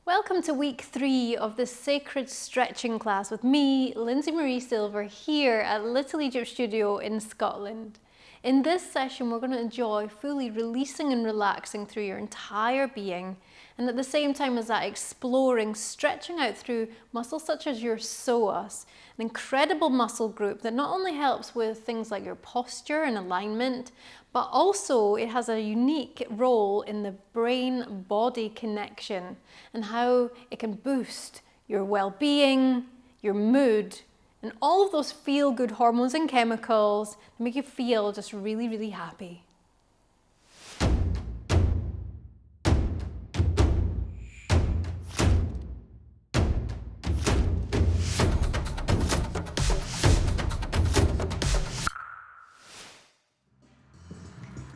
Welcome to week 3 of the sacred stretching class with me, Lindsey Marie Silver, here at Little Egypt Studio in Scotland. In this session, we're going to enjoy fully releasing and relaxing through your entire being, and at the same time as that, exploring stretching out through muscles such as your psoas, an incredible muscle group that not only helps with things like your posture and alignment, but also it has a unique role in the brain-body connection and how it can boost your well-being, your mood, and all of those feel-good hormones and chemicals that make you feel just really, really happy.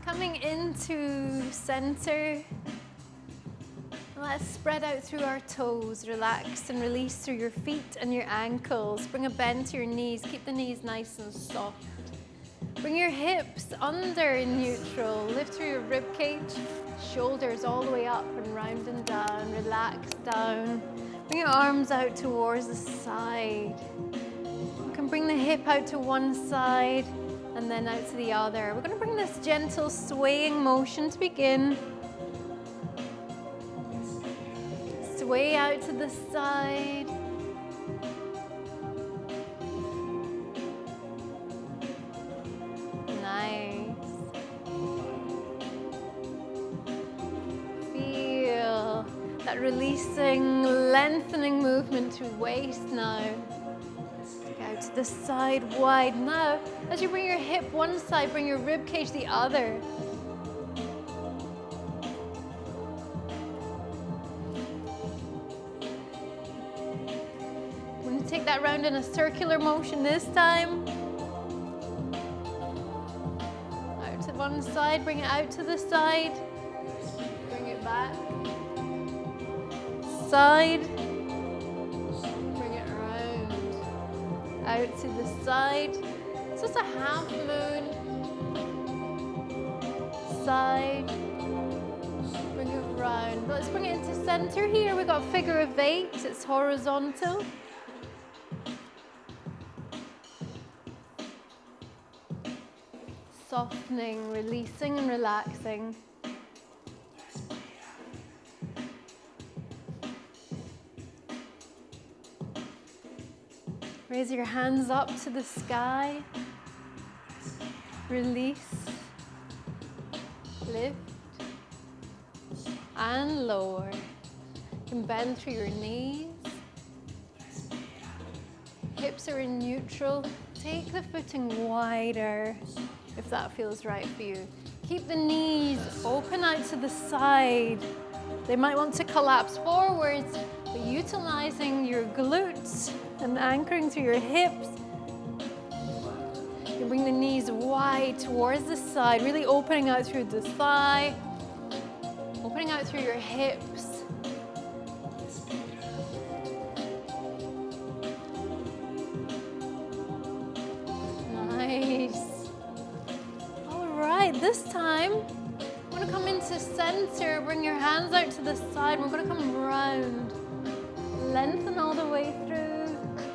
Coming into center, let's spread out through our toes, relax and release through your feet and your ankles. Bring a bend to your knees, keep the knees nice and soft. Bring your hips under in neutral, lift through your ribcage, shoulders all the way up and round and down, relax down. Bring your arms out towards the side. You can bring the hip out to one side and then out to the other. We're going to bring this gentle swaying motion to begin. Sway out to the side. Nice. Feel that releasing, lengthening movement through waist now. Out to the side, wide. Now, as you bring your hip one side, bring your rib cage the other. We're going to take that round in a circular motion this time. Out to one side, bring it out to the side. Bring it back. Side. Out to the side. So it's a half moon. Side. Bring it round. Let's bring it into center here. We've got a figure of 8. It's horizontal. Softening, releasing and relaxing. Raise your hands up to the sky. Release. Lift. And lower. You can bend through your knees. Hips are in neutral. Take the footing wider if that feels right for you. Keep the knees open out to the side. They might want to collapse forwards, but utilizing your glutes and anchoring through your hips. You bring the knees wide towards the side, really opening out through the thigh, opening out through your hips. Nice. All right, this time, we're going to come into center, bring your hands out to the side. We're going to come round, lengthen all the way through.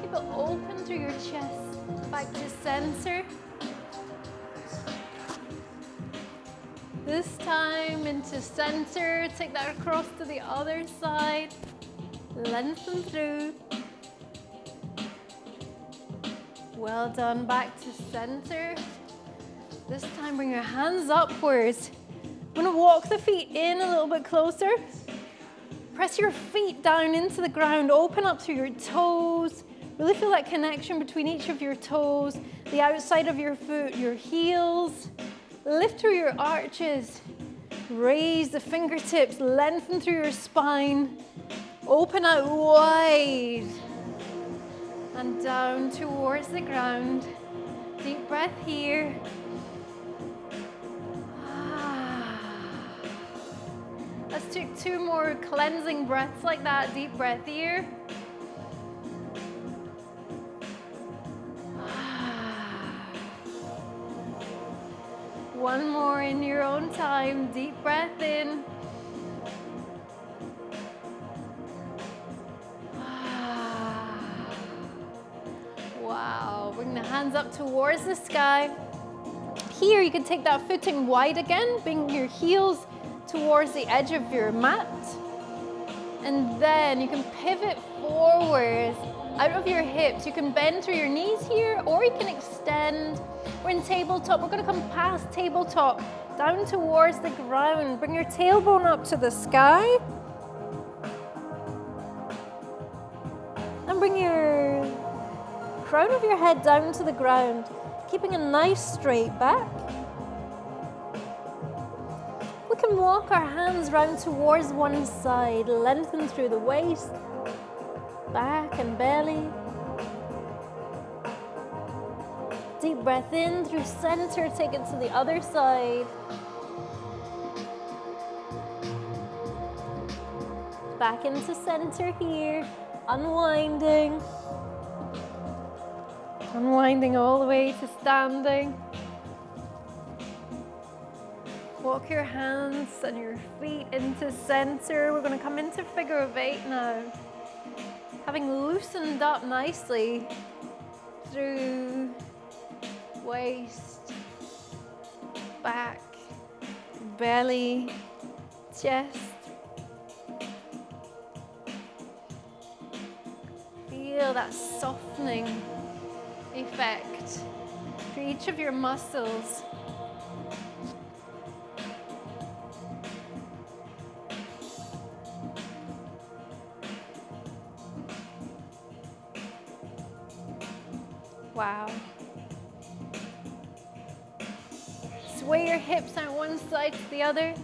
Keep it open through your chest, back to center. This time into center, take that across to the other side. Lengthen through. Well done, back to center. This time bring your hands upwards. I'm going to walk the feet in a little bit closer. Press your feet down into the ground, open up through your toes. Really feel that connection between each of your toes, the outside of your foot, your heels. Lift through your arches. Raise the fingertips, lengthen through your spine. Open out wide. And down towards the ground. Deep breath here. Let's take 2 more cleansing breaths like that. Deep breath here. One more in your own time. Deep breath in. Bring the hands up towards the sky. Here, you can take that footing wide again. Bring your heels towards the edge of your mat. And then you can pivot forward out of your hips. You can bend through your knees here, or you can extend. We're in tabletop. We're going to come past tabletop, down towards the ground. Bring your tailbone up to the sky. And bring your crown of your head down to the ground, keeping a nice straight back. We can walk our hands round towards one side, lengthen through the waist, back and belly. Deep breath in through center, take it to the other side. Back into center here, unwinding. Unwinding all the way to standing. Walk your hands and your feet into center. We're going to come into figure of 8 now. Having loosened up nicely through waist, back, belly, chest. Feel that softening effect through each of your muscles. Wow. Sway your hips on one side to the other.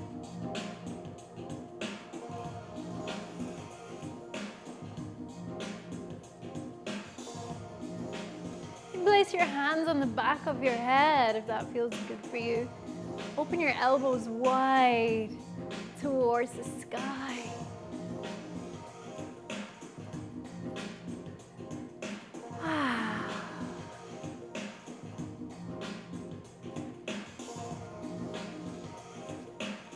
Place your hands on the back of your head if that feels good for you. Open your elbows wide towards the sky.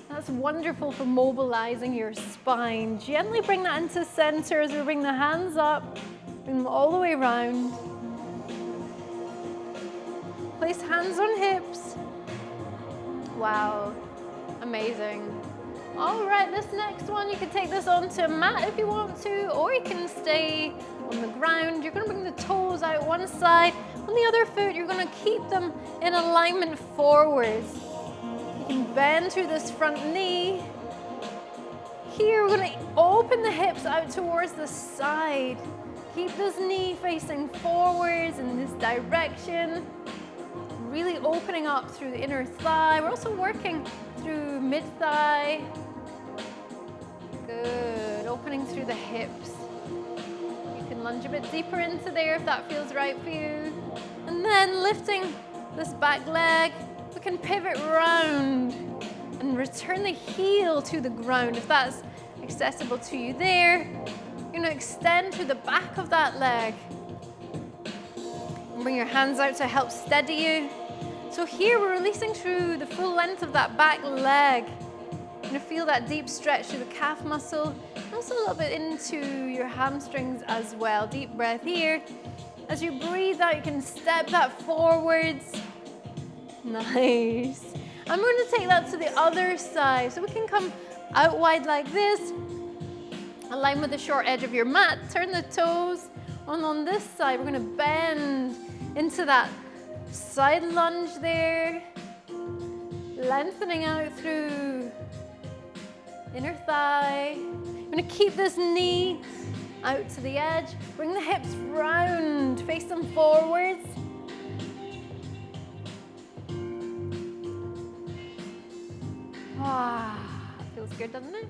That's wonderful for mobilizing your spine. Gently bring that into center as we bring the hands up, bring them all the way around. Place hands on hips. Wow, amazing. All right, this next one, you can take this onto a mat if you want to, or you can stay on the ground. You're gonna bring the toes out one side. On the other foot, you're gonna keep them in alignment forwards. You can bend through this front knee. Here, we're gonna open the hips out towards the side. Keep this knee facing forwards in this direction. Really opening up through the inner thigh. We're also working through mid-thigh. Good, opening through the hips. You can lunge a bit deeper into there if that feels right for you. And then lifting this back leg, we can pivot round and return the heel to the ground if that's accessible to you there. You're gonna extend through the back of that leg. And bring your hands out to help steady you. So here we're releasing through the full length of that back leg. You're gonna feel that deep stretch through the calf muscle, and also a little bit into your hamstrings as well. Deep breath here. As you breathe out, you can step that forwards. Nice. And we're gonna take that to the other side. So we can come out wide like this. Align with the short edge of your mat. Turn the toes. And on this side, we're gonna bend into that side lunge there, lengthening out through inner thigh. I'm gonna keep this knee out to the edge. Bring the hips round, face them forwards. Ah, feels good, doesn't it?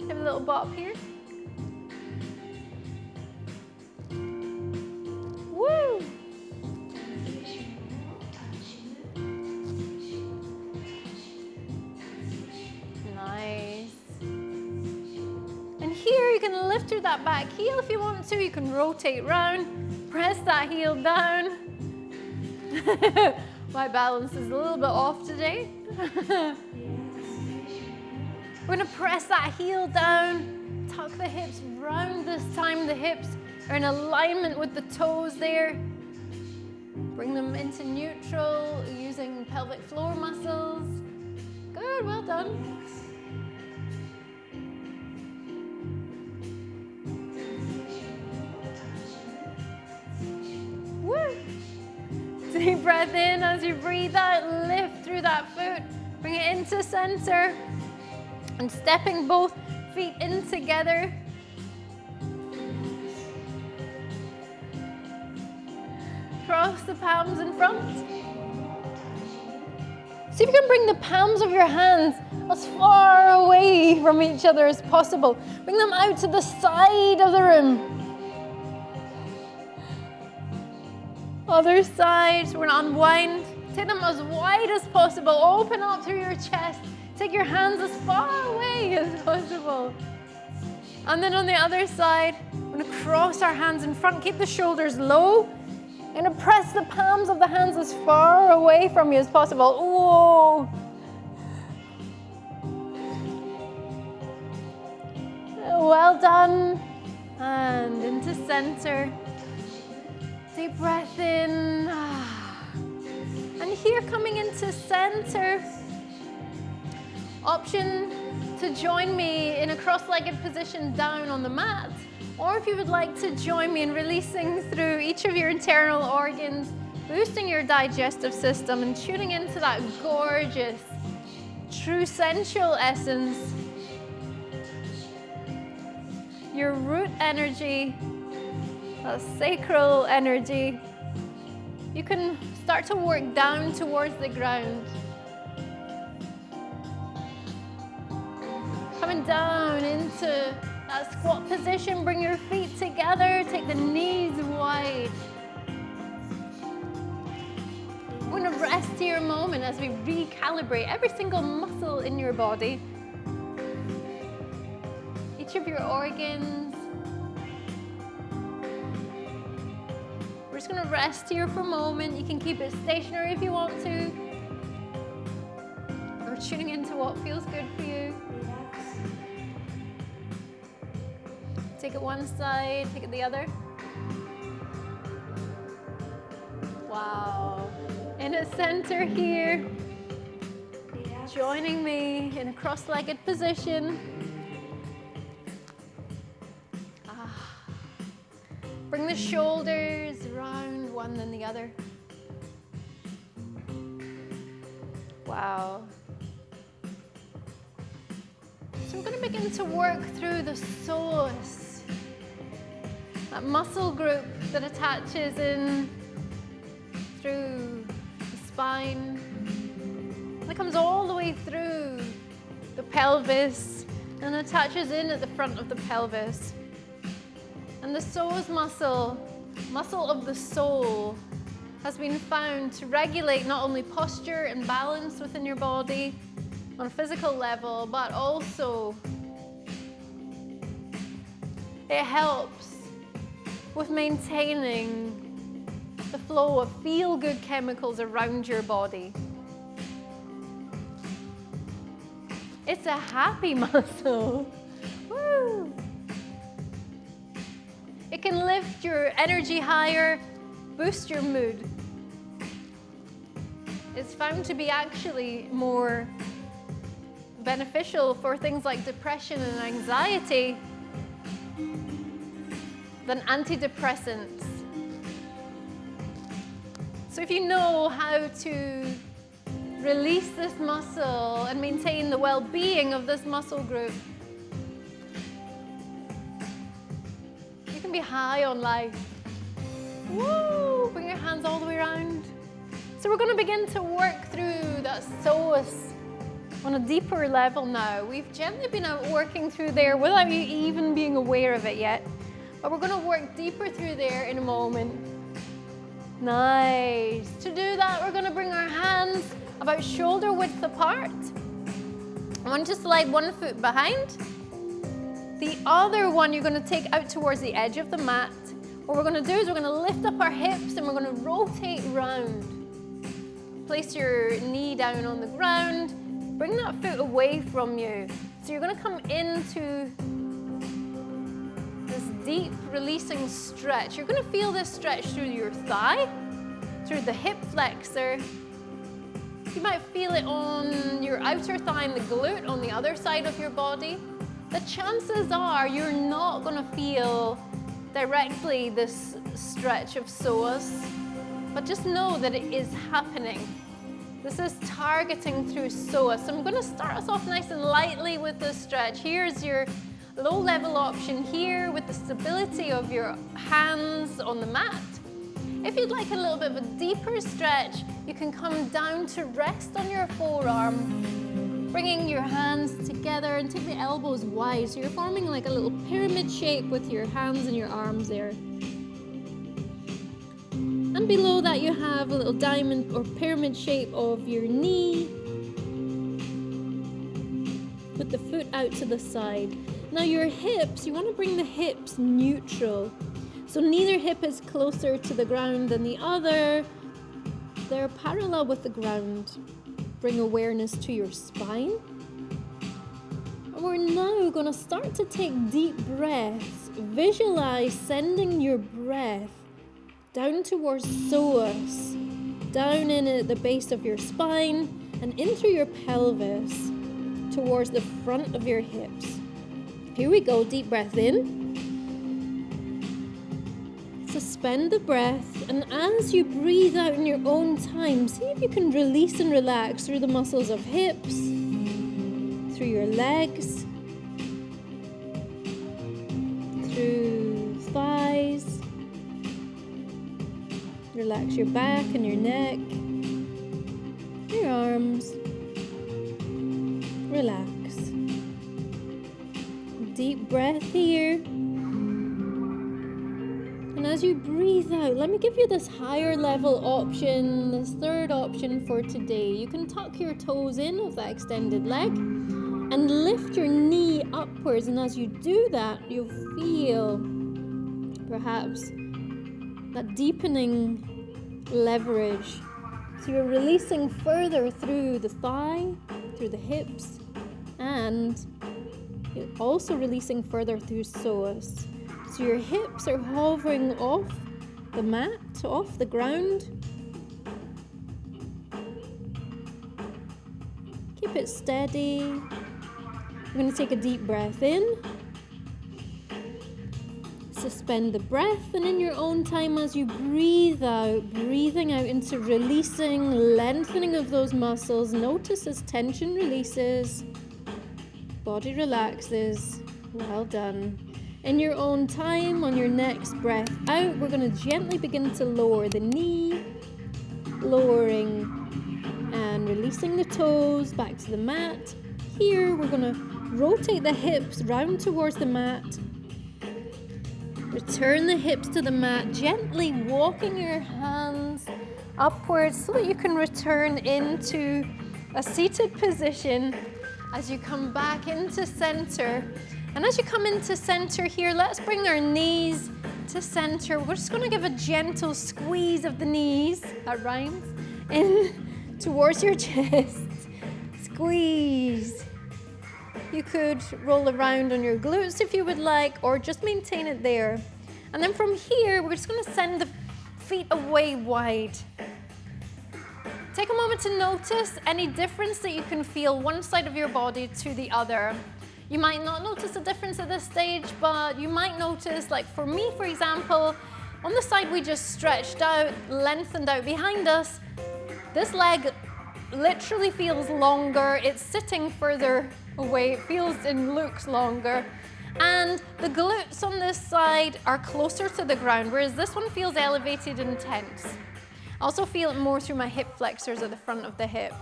Have a little bop here. Woo! Nice. And here you can lift through that back heel if you want to. You can rotate round, press that heel down. My balance is a little bit off today. We're gonna press that heel down, tuck the hips round this time. The hips are in alignment with the toes there. Bring them into neutral using pelvic floor muscles. Good, well done. Woo! Deep breath in as you breathe out, lift through that foot. Bring it into center. And stepping both feet in together. Cross the palms in front. See if you can bring the palms of your hands as far away from each other as possible. Bring them out to the side of the room. Other side, so we're going to unwind. Take them as wide as possible. Open up through your chest. Take your hands as far away as possible. And then on the other side, we're going to cross our hands in front. Keep the shoulders low. You're going to press the palms of the hands as far away from you as possible. Whoa. Well done. And into center. Deep breath in. And here, coming into center. Option to join me in a cross-legged position down on the mat, or if you would like to join me in releasing through each of your internal organs, boosting your digestive system and tuning into that gorgeous, true sensual essence, your root energy, that sacral energy. You can start to work down towards the ground. Coming down into that squat position, bring your feet together, take the knees wide. We're going to rest here a moment as we recalibrate every single muscle in your body, each of your organs. We're just going to rest here for a moment. You can keep it stationary if you want to, or tuning into what feels good for you. Take it one side, take it the other. Wow. In a center here. Joining me in a cross-legged position. Bring the shoulders around one and the other. Wow. So we're going to begin to work through the psoas, that muscle group that attaches in through the spine. It comes all the way through the pelvis and attaches in at the front of the pelvis. And the psoas muscle, muscle of the soul, has been found to regulate not only posture and balance within your body on a physical level, but also it helps with maintaining the flow of feel-good chemicals around your body. It's a happy muscle. Woo! It can lift your energy higher, boost your mood. It's found to be actually more beneficial for things like depression and anxiety than antidepressants. So if you know how to release this muscle and maintain the well-being of this muscle group, you can be high on life. Woo! Bring your hands all the way around. So we're going to begin to work through that psoas on a deeper level now. We've gently been working through there without you even being aware of it yet. But we're going to work deeper through there in a moment. Nice. To do that, we're going to bring our hands about shoulder width apart. I want you to slide one foot behind. The other one you're going to take out towards the edge of the mat. What we're going to do is we're going to lift up our hips and we're going to rotate round. Place your knee down on the ground. Bring that foot away from you. So you're going to come into this deep releasing stretch. You're going to feel this stretch through your thigh, through the hip flexor. You might feel it on your outer thigh and the glute on the other side of your body. The chances are you're not going to feel directly this stretch of psoas, but just know that it is happening. This is targeting through psoas. So I'm going to start us off nice and lightly with this stretch. Here's your low level option here with the stability of your hands on the mat. If you'd like a little bit of a deeper stretch, you can come down to rest on your forearm, bringing your hands together and take the elbows wide. So you're forming like a little pyramid shape with your hands and your arms there. And below that you have a little diamond or pyramid shape of your knee with the foot out to the side. Now your hips, you want to bring the hips neutral. So neither hip is closer to the ground than the other. They're parallel with the ground. Bring awareness to your spine. And we're now going to start to take deep breaths. Visualize sending your breath down towards psoas, down in at the base of your spine and in through your pelvis towards the front of your hips. Here we go, deep breath in. Suspend the breath, and as you breathe out in your own time, see if you can release and relax through the muscles of hips, through your legs, through thighs. Relax your back and your neck, your arms. Relax. Deep breath here. And as you breathe out, let me give you this higher level option, this third option for today. You can tuck your toes in of that extended leg and lift your knee upwards. And as you do that, you'll feel perhaps that deepening leverage. So you're releasing further through the thigh, through the hips, and you're also releasing further through psoas. So your hips are hovering off the mat, off the ground. Keep it steady. I'm going to take a deep breath in. Suspend the breath, and in your own time as you breathe out, breathing out into releasing, lengthening of those muscles. Notice as tension releases, body relaxes. Well done. In your own time, on your next breath out, we're going to gently begin to lower the knee, lowering and releasing the toes back to the mat. Here, we're going to rotate the hips round towards the mat. Return the hips to the mat, gently walking your hands upwards so that you can return into a seated position as you come back into center. And as you come into center here, let's bring our knees to center. We're just going to give a gentle squeeze of the knees, that rhymes, in towards your chest. Squeeze. You could roll around on your glutes if you would like, or just maintain it there. And then from here, we're just going to send the feet away wide. Take a moment to notice any difference that you can feel one side of your body to the other. You might not notice a difference at this stage, but you might notice, like for me, for example, on the side we just stretched out, lengthened out behind us, this leg literally feels longer. It's sitting further away. It feels and looks longer. And the glutes on this side are closer to the ground, whereas this one feels elevated and tense. I also feel it more through my hip flexors at the front of the hip.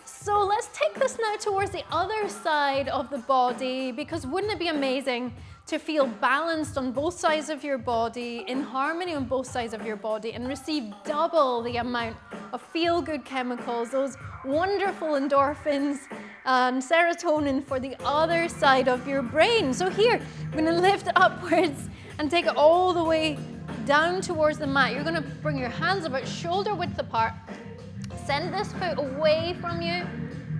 So let's take this now towards the other side of the body, because wouldn't it be amazing to feel balanced on both sides of your body, in harmony on both sides of your body, and receive double the amount of feel-good chemicals, those wonderful endorphins and serotonin for the other side of your brain. So here, we're going to lift upwards and take it all the way down towards the mat. You're going to bring your hands about shoulder width apart. Send this foot away from you,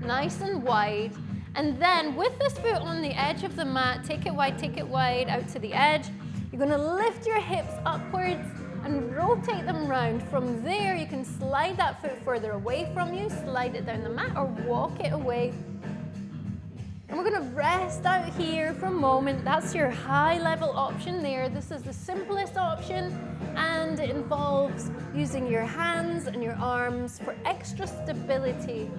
nice and wide. And then with this foot on the edge of the mat, take it wide out to the edge. You're going to lift your hips upwards and rotate them round. From there, you can slide that foot further away from you, slide it down the mat, or walk it away. And we're gonna rest out here for a moment. That's your high level option there. This is the simplest option, and it involves using your hands and your arms for extra stability.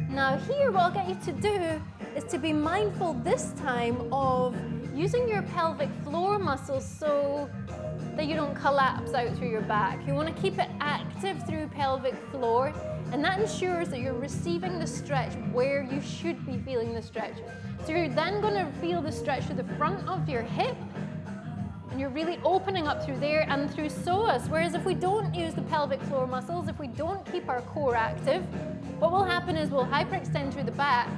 Now here, what I'll get you to do is to be mindful this time of using your pelvic floor muscles so that you don't collapse out through your back. You want to keep it active through pelvic floor, and that ensures that you're receiving the stretch where you should be feeling the stretch. So you're then going to feel the stretch through the front of your hip, and you're really opening up through there and through psoas. Whereas if we don't use the pelvic floor muscles, if we don't keep our core active, what will happen is we'll hyperextend through the back,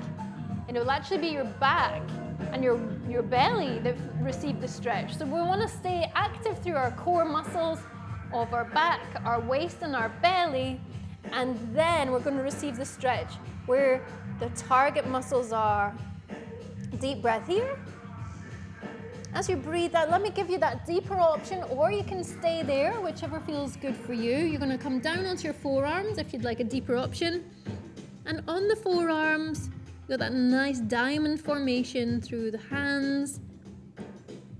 and it will actually be your back and your belly that receive the stretch. So we want to stay active through our core muscles of our back, our waist, and our belly, and then we're going to receive the stretch where the target muscles are. Deep breath here. As you breathe out, let me give you that deeper option, or you can stay there, whichever feels good for you. You're going to come down onto your forearms if you'd like a deeper option. And on the forearms, you've got that nice diamond formation through the hands.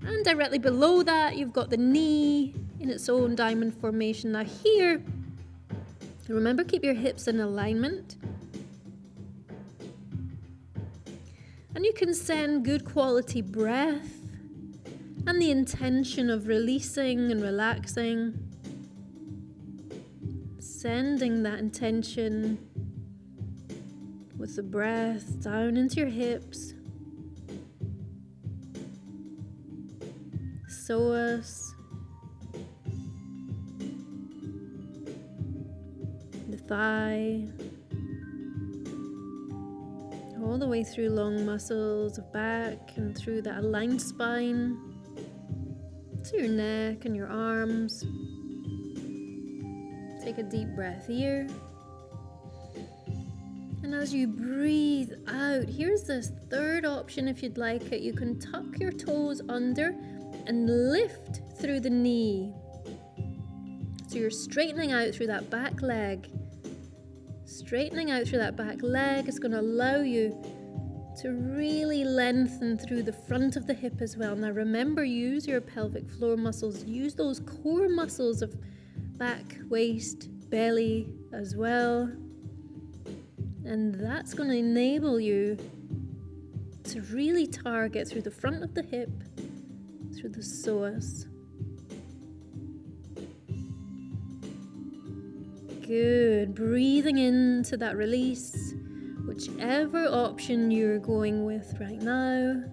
And directly below that, you've got the knee in its own diamond formation. Now here, remember, keep your hips in alignment. And you can send good quality breath and the intention of releasing and relaxing. Sending that intention with the breath down into your hips. Psoas. The thigh. All the way through long muscles of back and through that aligned spine. To your neck and your arms. Take a deep breath here. And as you breathe out, here's this third option if you'd like it. You can tuck your toes under and lift through the knee. So you're straightening out through that back leg. Straightening out through that back leg is going to allow you to really lengthen through the front of the hip as well. Now remember, use your pelvic floor muscles. Use those core muscles of back, waist, belly as well. And that's going to enable you to really target through the front of the hip, through the psoas. Good. Breathing into that release, whichever option you're going with right now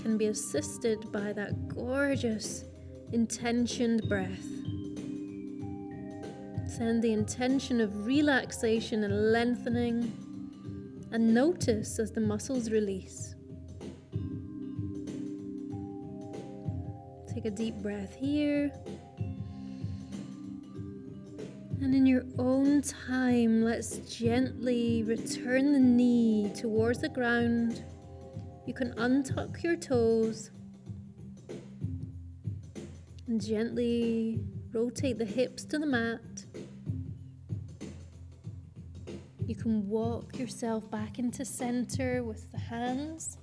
can be assisted by that gorgeous intentioned breath. Send the intention of relaxation and lengthening, and notice as the muscles release. Take a deep breath here. And in your own time, let's gently return the knee towards the ground. You can untuck your toes and gently rotate the hips to the mat. You can walk yourself back into center with the hands.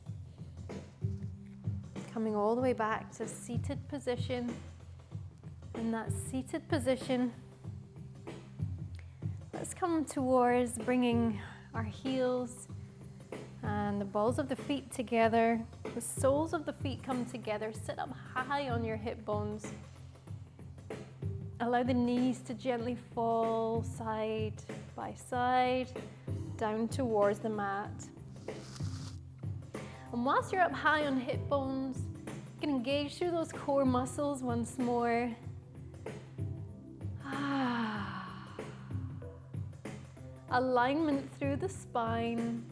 Coming all the way back to seated position. In that seated position, let's come towards bringing our heels and the balls of the feet together. The soles of the feet come together. Sit up high on your hip bones. Allow the knees to gently fall side by side, down towards the mat. And whilst you're up high on hip bones, you can engage through those core muscles once more. Alignment through the spine.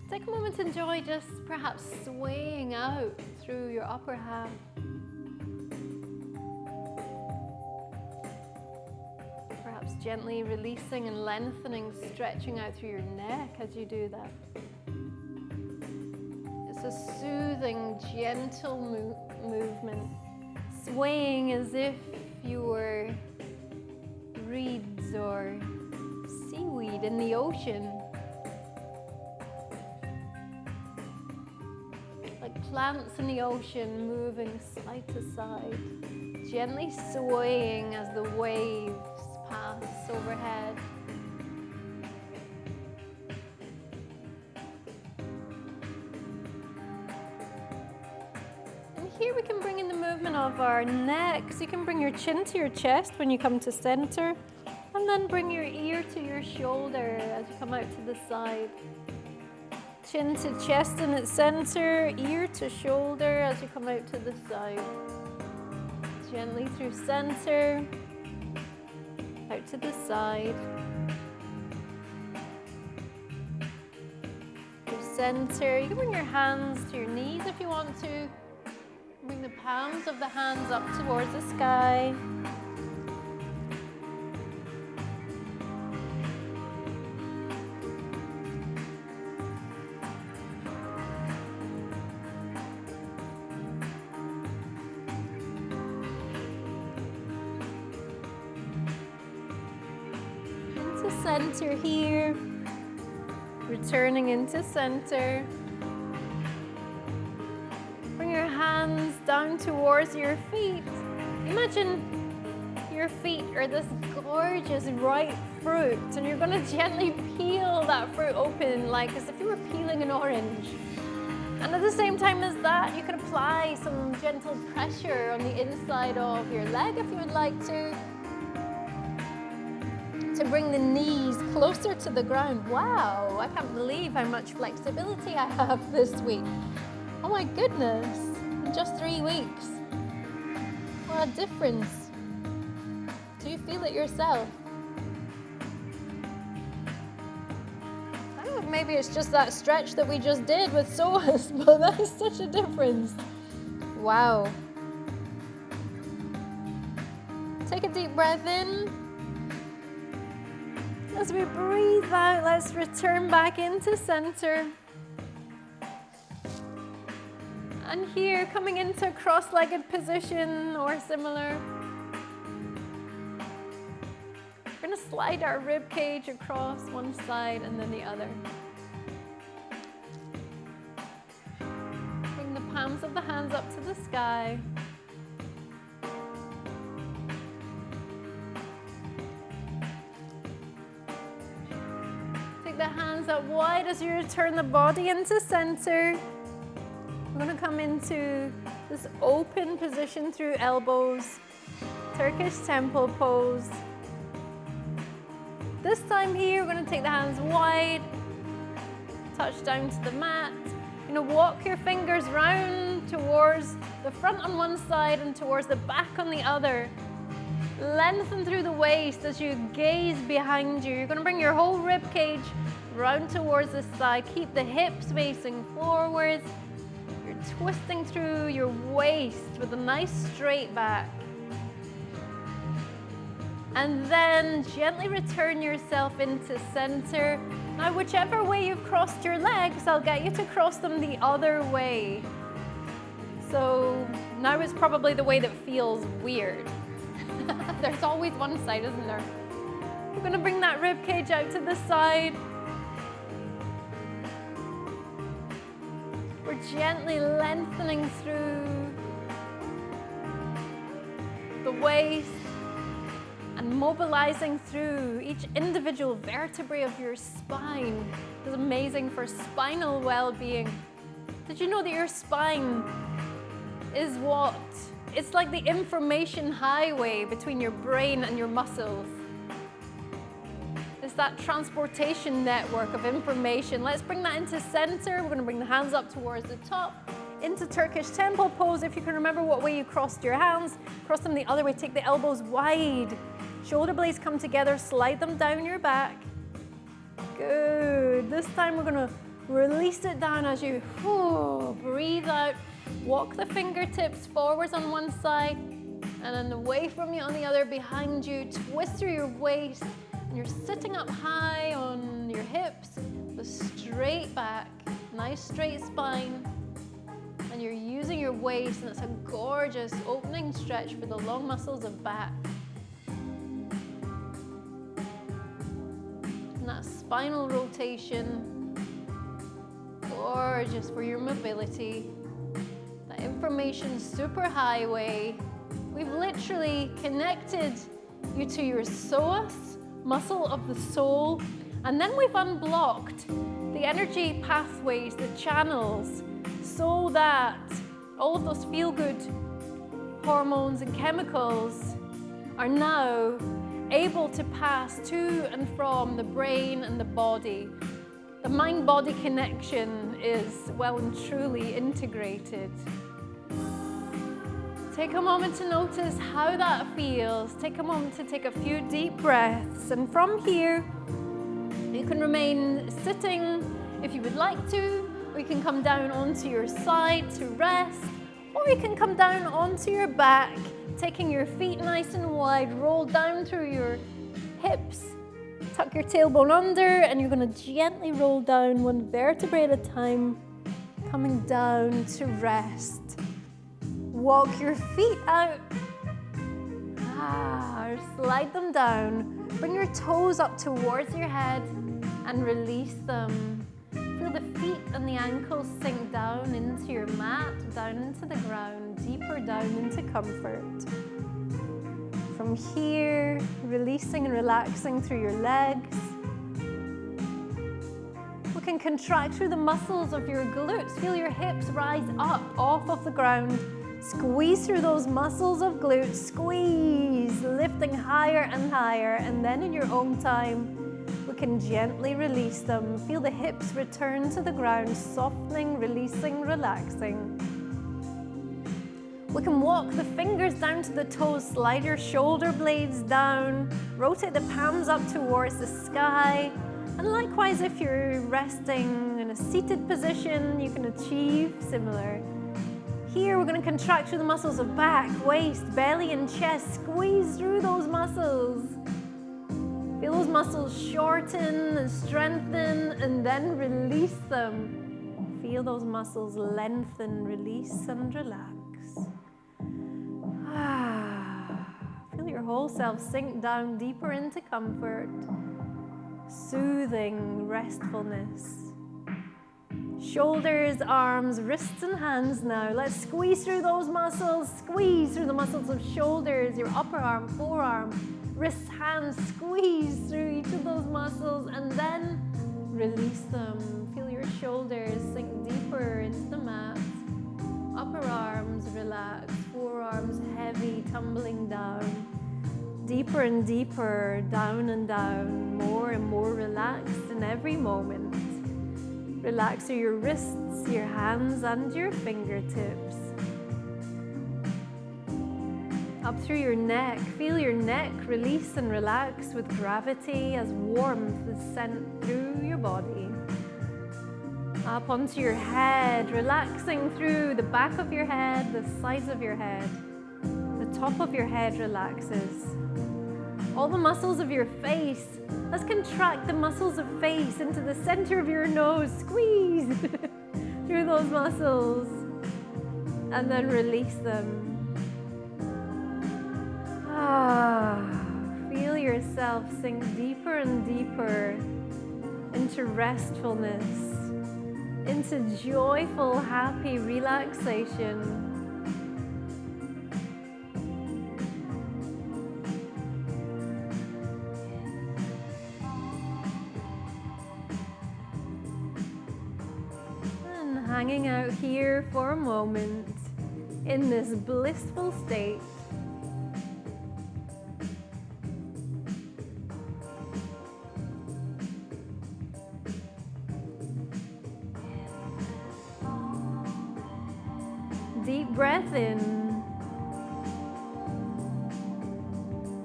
Take a moment to enjoy just perhaps swaying out through your upper half. Perhaps gently releasing and lengthening, stretching out through your neck as you do that. It's a soothing soothing, gentle movement, swaying as if you were reeds or seaweed in the ocean. Like plants in the ocean moving side to side, gently swaying as the waves pass overhead. And here we can bring in the movement of our neck. So you can bring your chin to your chest when you come to center, and then bring your ear to your shoulder as you come out to the side. Chin to chest in its center, ear to shoulder as you come out to the side. Gently through center, out to the side. Through center, you can bring your hands to your knees if you want to. Bring the palms of the hands up towards the sky. Center here, returning into center. Bring your hands down towards your feet. Imagine your feet are this gorgeous ripe fruit, and you're going to gently peel that fruit open like as if you were peeling an orange. And at the same time as that, you could apply some gentle pressure on the inside of your leg if you would like to bring the knees closer to the ground. Wow, I can't believe how much flexibility I have this week. Oh my goodness, in just 3 weeks. What a difference. Do you feel it yourself? I don't know if maybe it's just that stretch that we just did with Psoas, but that is such a difference. Wow. Take a deep breath in. As we breathe out, let's return back into center. And here, coming into a cross-legged position or similar. We're going to slide our rib cage across one side and then the other. Bring the palms of the hands up to the sky. The hands up wide as you return the body into center. We're going to come into this open position through elbows, Turkish temple pose. This time here, we're going to take the hands wide, touch down to the mat. You're going to walk your fingers round towards the front on one side and towards the back on the other. Lengthen through the waist as you gaze behind you. You're going to bring your whole rib cage round towards the side. Keep the hips facing forwards. You're twisting through your waist with a nice straight back. And then gently return yourself into center. Now, whichever way you've crossed your legs, I'll get you to cross them the other way. So now is probably the way that feels weird. There's always one side, isn't there? We're going to bring that rib cage out to the side. We're gently lengthening through the waist and mobilizing through each individual vertebrae of your spine. It's amazing for spinal well-being. Did you know that your spine is what? It's like the information highway between your brain and your muscles. It's that transportation network of information. Let's bring that into center. We're going to bring the hands up towards the top, into Turkish temple pose. If you can remember what way you crossed your hands, cross them the other way. Take the elbows wide. Shoulder blades come together, slide them down your back. Good. This time we're going to release it down as you breathe out. Walk the fingertips forwards on one side and then away from you on the other, behind you. Twist through your waist. And you're sitting up high on your hips with a straight back, nice straight spine. And you're using your waist, and it's a gorgeous opening stretch for the long muscles of back. And that spinal rotation, gorgeous for your mobility. That information superhighway. We've literally connected you to your psoas muscle of the soul, and then we've unblocked the energy pathways, the channels, so that all of those feel-good hormones and chemicals are now able to pass to and from the brain and the body. The mind-body connection is well and truly integrated. Take a moment to notice how that feels. Take a moment to take a few deep breaths. And from here, you can remain sitting if you would like to, or you can come down onto your side to rest, or you can come down onto your back, taking your feet nice and wide, roll down through your hips, tuck your tailbone under, and you're going to gently roll down one vertebrae at a time, coming down to rest. Walk your feet out, or slide them down. Bring your toes up towards your head and release them. Feel the feet and the ankles sink down into your mat, down into the ground, deeper down into comfort. From here, releasing and relaxing through your legs. We can contract through the muscles of your glutes. Feel your hips rise up off of the ground. Squeeze through those muscles of glutes. Squeeze, lifting higher and higher. And then in your own time, we can gently release them. Feel the hips return to the ground, softening, releasing, relaxing. We can walk the fingers down to the toes, slide your shoulder blades down, rotate the palms up towards the sky. And likewise, if you're resting in a seated position, you can achieve similar. Here, we're going to contract through the muscles of back, waist, belly, and chest. Squeeze through those muscles. Feel those muscles shorten and strengthen, and then release them. Feel those muscles lengthen, release, and relax. Feel your whole self sink down deeper into comfort, soothing restfulness. Shoulders, arms, wrists, and hands now. Let's squeeze through those muscles. Squeeze through the muscles of shoulders, your upper arm, forearm, wrists, hands. Squeeze through each of those muscles and then release them. Feel your shoulders sink deeper into the mat. Upper arms relax, forearms heavy, tumbling down. Deeper and deeper, down and down, more and more relaxed in every moment. Relax through your wrists, your hands, and your fingertips. Up through your neck. Feel your neck release and relax with gravity as warmth is sent through your body. Up onto your head, relaxing through the back of your head, the sides of your head. The top of your head relaxes. All the muscles of your face. Let's contract the muscles of face into the center of your nose. Squeeze through those muscles and then release them. Feel yourself sink deeper and deeper into restfulness, into joyful, happy relaxation. Hanging out here for a moment in this blissful state. Deep breath in.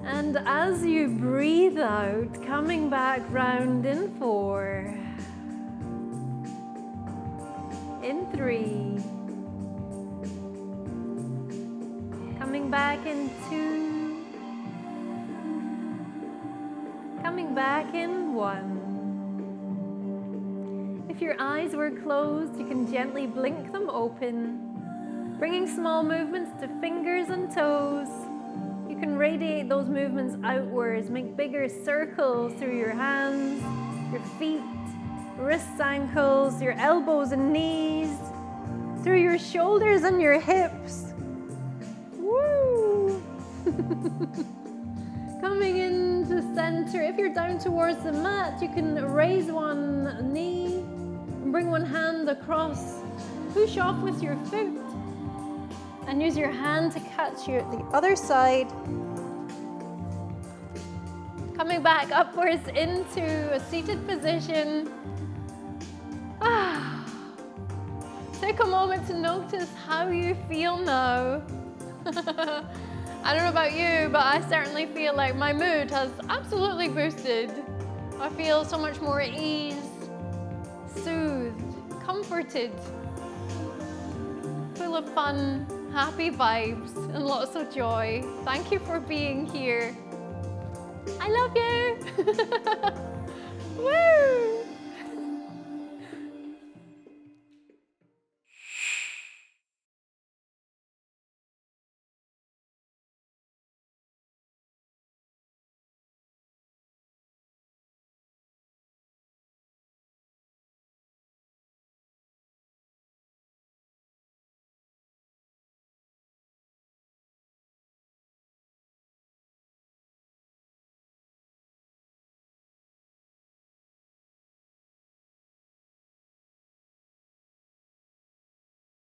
And as you breathe out, coming back round in 4. In 3, coming back in 2, coming back in 1. If your eyes were closed, you can gently blink them open. Bringing small movements to fingers and toes. You can radiate those movements outwards, make bigger circles through your hands, your feet, wrists, ankles, your elbows and knees, through your shoulders and your hips. Woo! Coming into center. If you're down towards the mat, you can raise one knee and bring one hand across. Push off with your foot and use your hand to catch you at the other side. Coming back upwards into a seated position. Take a moment to notice how you feel now. I don't know about you, but I certainly feel like my mood has absolutely boosted. I feel so much more at ease, soothed, comforted, full of fun, happy vibes, and lots of joy. Thank you for being here. I love you.